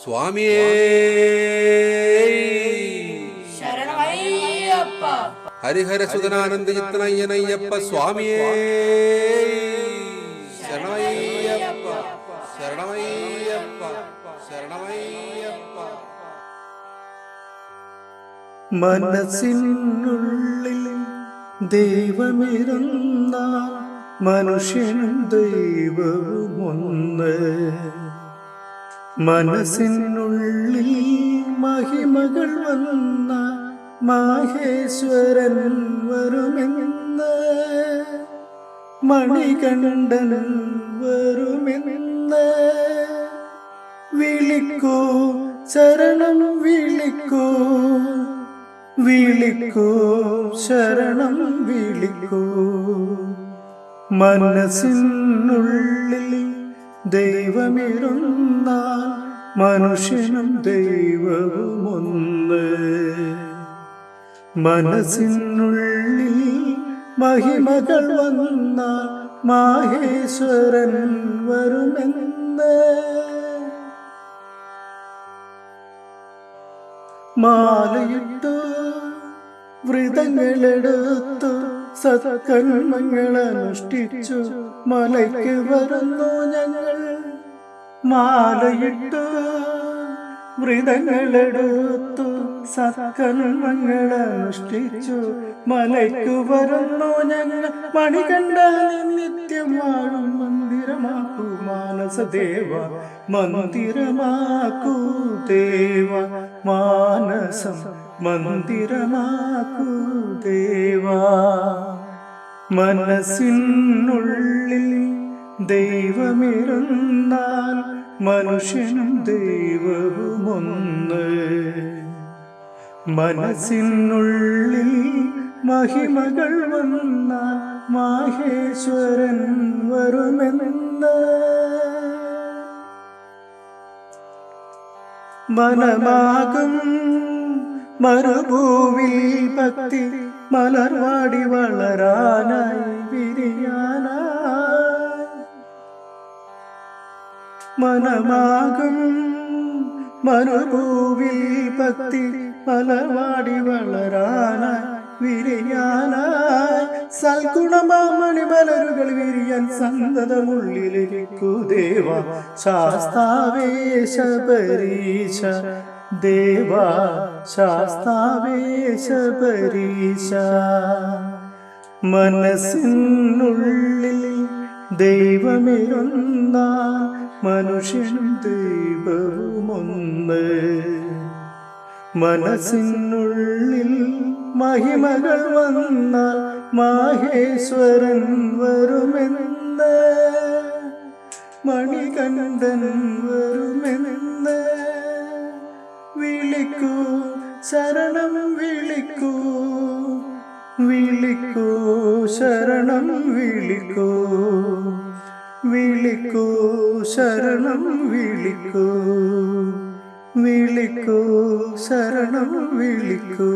സ്വാമിയേ ശരണമയ്യപ്പ. ഹരിഹരസുതനാനന്ദചിത്തനയ്യനയ്യപ്പ സ്വാമിയേ ശരണമയ്യപ്പ ശരണമയ്യപ്പ ശരണമയ്യപ്പ. മനസ്സിനുള്ളിൽ ദൈവമിരുന്ന മനുഷ്യനും ദൈവവും ഒന്ന്. മനസ്സിനുള്ളിൽ മഹിമകൾ വന്ന മാഹേശ്വരൻ വരുമെന്ന്, മണികണ്ഠൻ വരുമെന്ന്. വിളിക്കൂ ശരണം വിളിക്കൂ, വിളിക്കൂ ശരണം വിളിക്കൂ. മനസ്സിനുള്ളിൽ ദൈവമിരുന്ന മനുഷ്യനും ദൈവവും ഒന്ന്. മനസ്സിനുള്ളിൽ മഹിമകൾ വന്ന മാഹേശ്വരൻ വരുമെന്ന്. മാലയിട്ടു വ്രതങ്ങളെടുത്തു സത്കർമ്മങ്ങൾ അനുഷ്ഠിച്ചു മലയ്ക്ക് വരുന്നു ഞങ്ങൾ. മാലയിട്ടു വ്രതങ്ങളെടുത്തു സത്കർമ്മങ്ങൾ അനുഷ്ഠിച്ചു മലയ്ക്ക് വരുന്നു ഞങ്ങൾ. മണികണ്ഠൻ നിത്യം വാഴും മന്ദിരമാക്കൂ മാനസദേവ, മന്ദിരമാക്കൂ ദേവ മാനസം, മന്ദിരമാക്കൂ ദേവ. മനസ്സിനുള്ളിൽ ദൈവമിരുന്നാൽ മനുഷ്യനും ദൈവവും ഒന്ന്. മനസ്സിനുള്ളിൽ മഹിമകൾ വന്നാൽ മാഹേശ്വരൻ വരുമെന്ന്. മനമാകും മരുഭൂവിൽ ഭക്തി മലർവാടി വളരാനായി വിരിയാനായി. മനമാകും മരുഭൂവിൽ ഭക്തി മലർവാടി വളരാനായി വിരിയാനായി. സൽഗുണമാമണി മലരുകൾ വിരിയാൻ സന്തതമുള്ളിലിരിക്കൂ ദേവ ശാസ്താവേ ശബരീശ, ദേവ ശാസ്താവേ ശബരീശ. മനസ്സിനുള്ളിൽ ദൈവമിരുന്ന മനുഷ്യനും ദൈവവും ഒന്ന്. മനസ്സിനുള്ളിൽ മഹിമകൾ വന്നാൽ മാഹേശ്വരൻ വരുമെന്ന്, മണികണ്ഠൻ വരുമെന്ന്. വിളിക്കൂ ശരണം വിളിക്കൂ, വിളിക്കൂ ശരണം വിളിക്കൂ, വിളിക്കൂ ശരണം വിളിക്കൂ, വിളിക്കൂ ശരണം വിളിക്കൂ.